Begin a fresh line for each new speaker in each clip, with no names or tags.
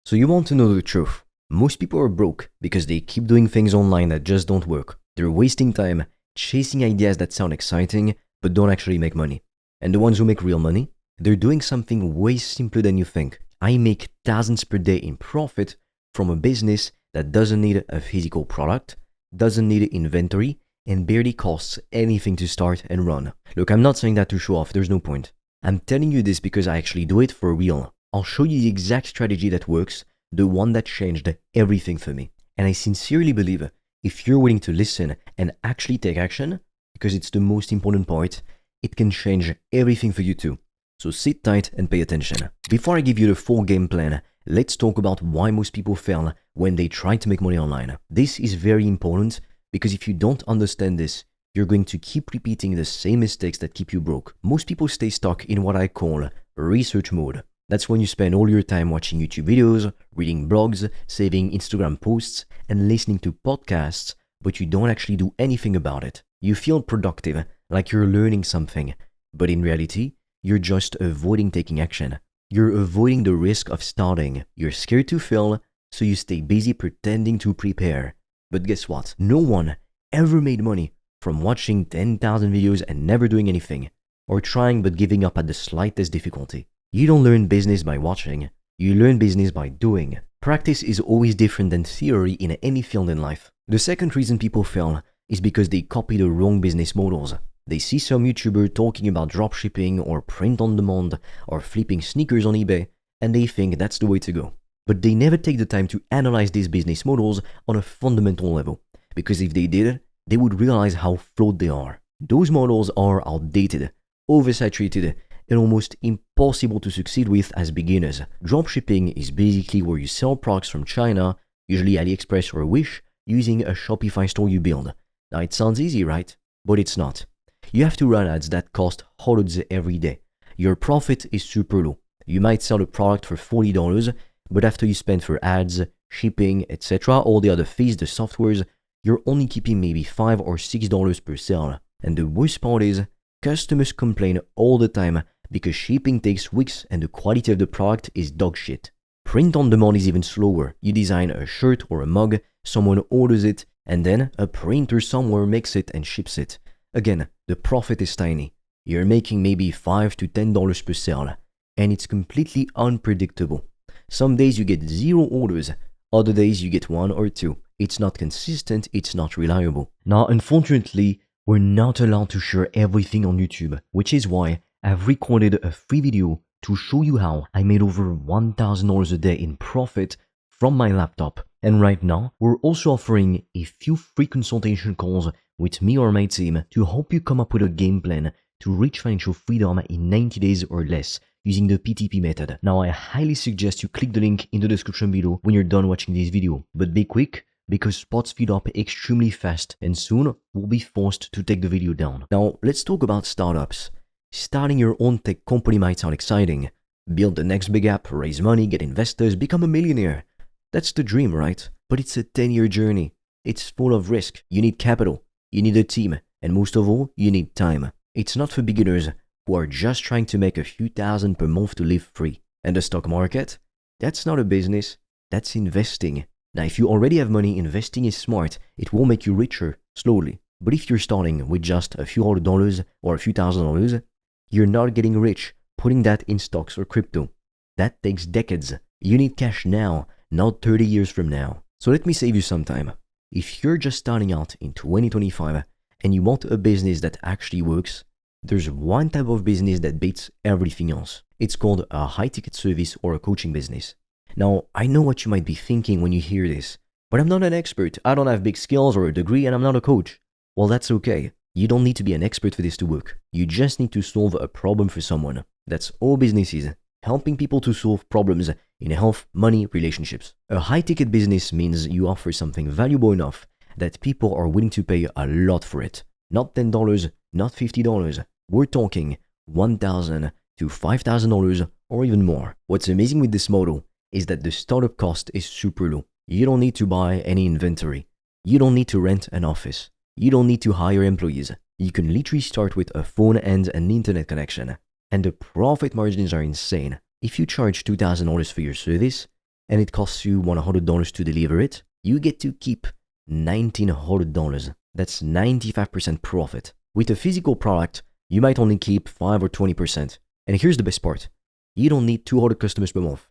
So you want to know the truth. Most people are broke because they keep doing things online that just don't work. They're wasting time chasing ideas that sound exciting but don't actually make money. And the ones who make real money, they're doing something way simpler than you think. I make thousands per day in profit from a business that doesn't need a physical product, doesn't need inventory, and barely costs anything to start and run. Look, I'm not saying that to show off, there's no point. I'm telling you this because I actually do it for real. I'll show you the exact strategy that works, the one that changed everything for me. And I sincerely believe if you're willing to listen and actually take action, because it's the most important part, it can change everything for you too. So sit tight and pay attention. Before I give you the full game plan, let's talk about why most people fail when they try to make money online. This is very important because if you don't understand this, you're going to keep repeating the same mistakes that keep you broke. Most people stay stuck in what I call research mode. That's when you spend all your time watching YouTube videos, reading blogs, saving Instagram posts, and listening to podcasts, but you don't actually do anything about it. You feel productive, like you're learning something, but in reality, you're just avoiding taking action. You're avoiding the risk of starting. You're scared to fail, so you stay busy pretending to prepare. But guess what? No one ever made money from watching 10,000 videos and never doing anything, or trying but giving up at the slightest difficulty. You don't learn business by watching, you learn business by doing. Practice is always different than theory in any field in life. The second reason people fail is because they copy the wrong business models. They see some YouTuber talking about dropshipping or print on demand or flipping sneakers on eBay, and they think that's the way to go. But they never take the time to analyze these business models on a fundamental level, because if they did, they would realize how flawed they are. Those models are outdated, oversaturated, and almost impossible to succeed with as beginners. Dropshipping is basically where you sell products from China, usually AliExpress or Wish, using a Shopify store you build. Now it sounds easy, right? But it's not. You have to run ads that cost hundreds every day. Your profit is super low. You might sell a product for $40, but after you spend for ads, shipping, etc., all the other fees, the softwares, you're only keeping maybe $5 or $6 per sale. And the worst part is, customers complain all the time because shipping takes weeks and the quality of the product is dog shit. Print on demand is even slower. You design a shirt or a mug, someone orders it, and then a printer somewhere makes it and ships it. Again, the profit is tiny. You're making maybe $5 to $10 per sale, and it's completely unpredictable. Some days you get 0 orders, other days you get 1 or 2. It's not consistent, it's not reliable. Now, unfortunately, we're not allowed to share everything on YouTube, which is why I've recorded a free video to show you how I made over $1,000 a day in profit from my laptop. And right now, we're also offering a few free consultation calls with me or my team to help you come up with a game plan to reach financial freedom in 90 days or less using the PTP method. Now, I highly suggest you click the link in the description below when you're done watching this video. But be quick, because spots fill up extremely fast and soon we'll be forced to take the video down. Now, let's talk about startups. Starting your own tech company might sound exciting. Build the next big app, raise money, get investors, become a millionaire. That's the dream, right? But it's a 10-year journey. It's full of risk. You need capital, you need a team, and most of all, you need time. It's not for beginners who are just trying to make a few thousand per month to live free. And the stock market? That's not a business, that's investing. Now, if you already have money, investing is smart. It will make you richer, slowly. But if you're starting with just a few $100 or a few $1,000s, you're not getting rich putting that in stocks or crypto. That takes decades. You need cash now, not 30 years from now. So let me save you some time. If you're just starting out in 2025 and you want a business that actually works, there's one type of business that beats everything else. It's called a high-ticket service or a coaching business. Now, I know what you might be thinking when you hear this, but I'm not an expert. I don't have big skills or a degree and I'm not a coach. Well, that's okay. You don't need to be an expert for this to work. You just need to solve a problem for someone. That's all business is, helping people to solve problems in health, money, relationships. A high-ticket business means you offer something valuable enough that people are willing to pay a lot for it. Not $10, not $50. We're talking $1,000 to $5,000 or even more. What's amazing with this model is that the startup cost is super low. You don't need to buy any inventory. You don't need to rent an office. You don't need to hire employees. You can literally start with a phone and an internet connection. And the profit margins are insane. If you charge $2,000 for your service, and it costs you $100 to deliver it, you get to keep $1,900. That's 95% profit. With a physical product, you might only keep 5 or 20%. And here's the best part. You don't need 200 customers per month.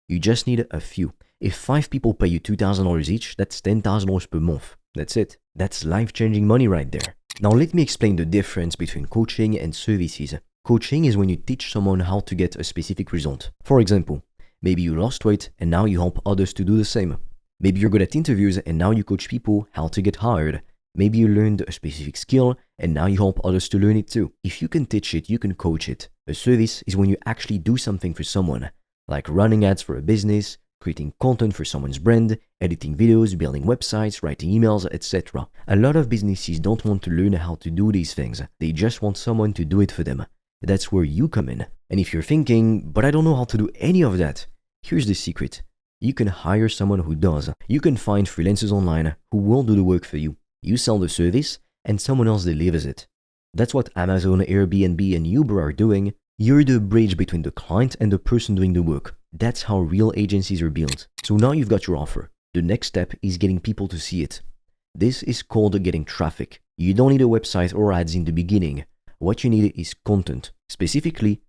You just need a few. If 5 people pay you $2,000 each, that's $10,000 per month. That's it. That's life-changing money right there. Now let me explain the difference between coaching and services. Coaching is when you teach someone how to get a specific result. For example, maybe you lost weight and now you help others to do the same. Maybe you're good at interviews and now you coach people how to get hired. Maybe you learned a specific skill and now you help others to learn it too. If you can teach it, you can coach it. A service is when you actually do something for someone, like running ads for a business, creating content for someone's brand, editing videos, building websites, writing emails, etc. A lot of businesses don't want to learn how to do these things. They just want someone to do it for them. That's where you come in. And if you're thinking, but I don't know how to do any of that, here's the secret. You can hire someone who does. You can find freelancers online who will do the work for you. You sell the service and someone else delivers it. That's what Amazon, Airbnb, and Uber are doing. You're the bridge between the client and the person doing the work. That's how real agencies are built. So now you've got your offer. The next step is getting people to see it. This is called getting traffic. You don't need a website or ads in the beginning. What you need is content. Specifically,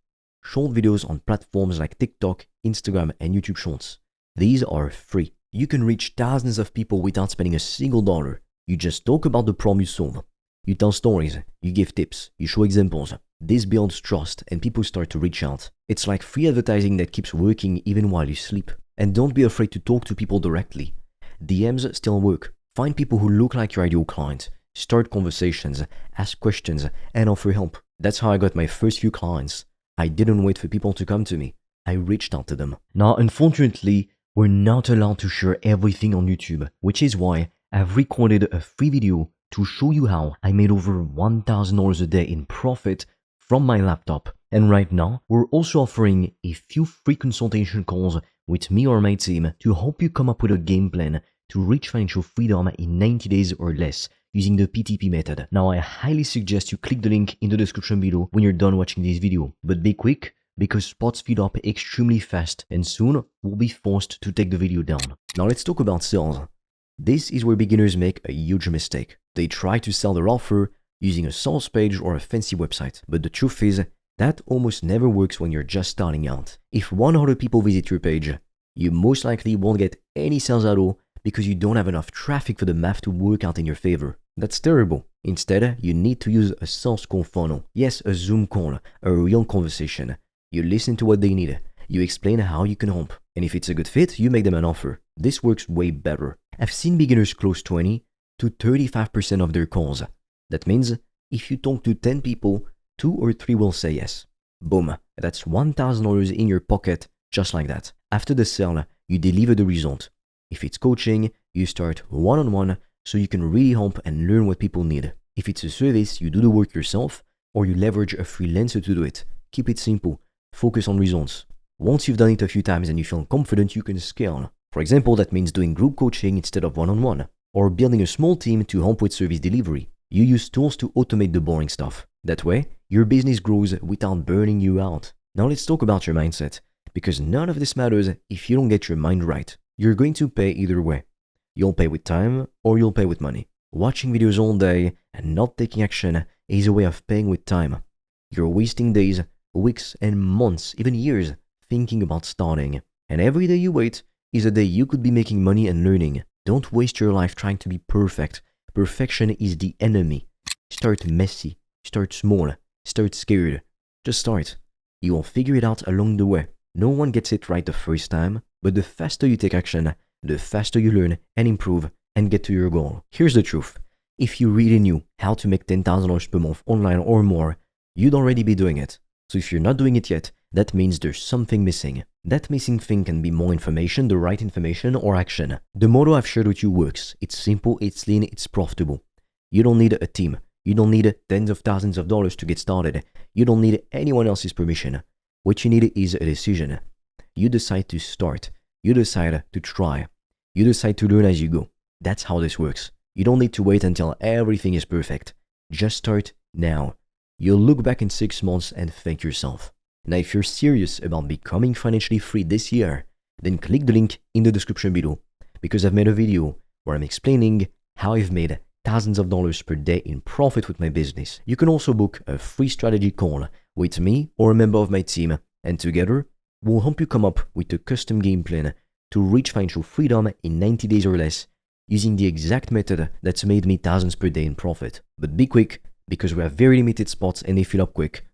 short videos on platforms like TikTok, Instagram, and YouTube Shorts. These are free. You can reach thousands of people without spending a single dollar. You just talk about the problem you solve. You tell stories, you give tips, you show examples. This builds trust and people start to reach out. It's like free advertising that keeps working even while you sleep. And don't be afraid to talk to people directly. DMs still work. Find people who look like your ideal client. Start conversations, ask questions, and offer help. That's how I got my first few clients. I didn't wait for people to come to me. I reached out to them. Now, unfortunately, we're not allowed to share everything on YouTube, which is why I've recorded a free video to show you how I made over $1,000 a day in profit from my laptop. And right now, we're also offering a few free consultation calls with me or my team to help you come up with a game plan to reach financial freedom in 90 days or less using the PTP method. Now, I highly suggest you click the link in the description below when you're done watching this video. But be quick, because spots feed up extremely fast and soon we'll be forced to take the video down. Now let's talk about sales. This is where beginners make a huge mistake. They try to sell their offer using a sales page or a fancy website. But the truth is, that almost never works when you're just starting out. If 100 people visit your page, you most likely won't get any sales at all because you don't have enough traffic for the math to work out in your favor. That's terrible. Instead, you need to use a sales call funnel. Yes, a Zoom call, a real conversation. You listen to what they need. You explain how you can help. And if it's a good fit, you make them an offer. This works way better. I've seen beginners close 20 to 35% of their calls. That means if you talk to 10 people, 2 or 3 will say yes. Boom, that's $1,000 in your pocket just like that. After the sale, you deliver the result. If it's coaching, you start one-on-one so you can really help and learn what people need. If it's a service, you do the work yourself or you leverage a freelancer to do it. Keep it simple. Focus on results. Once you've done it a few times and you feel confident, you can scale. For example, that means doing group coaching instead of one-on-one, or building a small team to help with service delivery. You use tools to automate the boring stuff. That way, your business grows without burning you out. Now let's talk about your mindset, because none of this matters if you don't get your mind right. You're going to pay either way. You'll pay with time or you'll pay with money. Watching videos all day and not taking action is a way of paying with time. You're wasting days, weeks, and months, even years, thinking about starting. And every day you wait is a day you could be making money and learning. Don't waste your life trying to be perfect. Perfection is the enemy. Start messy. Start small. Start scared. Just start. You will figure it out along the way. No one gets it right the first time, but the faster you take action, the faster you learn and improve and get to your goal. Here's the truth. If you really knew how to make $10,000 per month online or more, you'd already be doing it. So if you're not doing it yet, that means there's something missing. That missing thing can be more information, the right information, or action. The motto I've shared with you works. It's simple, it's lean, it's profitable. You don't need a team. You don't need tens of thousands of dollars to get started. You don't need anyone else's permission. What you need is a decision. You decide to start. You decide to try. You decide to learn as you go. That's how this works. You don't need to wait until everything is perfect. Just start now. You'll look back in 6 months and thank yourself. Now, if you're serious about becoming financially free this year, then click the link in the description below, because I've made a video where I'm explaining how I've made thousands of dollars per day in profit with my business. You can also book a free strategy call with me or a member of my team, and together we'll help you come up with a custom game plan to reach financial freedom in 90 days or less using the exact method that's made me thousands per day in profit. But be quick, because we have very limited spots and they fill up quick.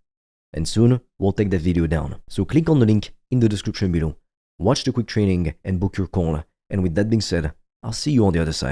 And soon we'll take that video down. So click on the link in the description below, watch the quick training and book your call. And with that being said, I'll see you on the other side.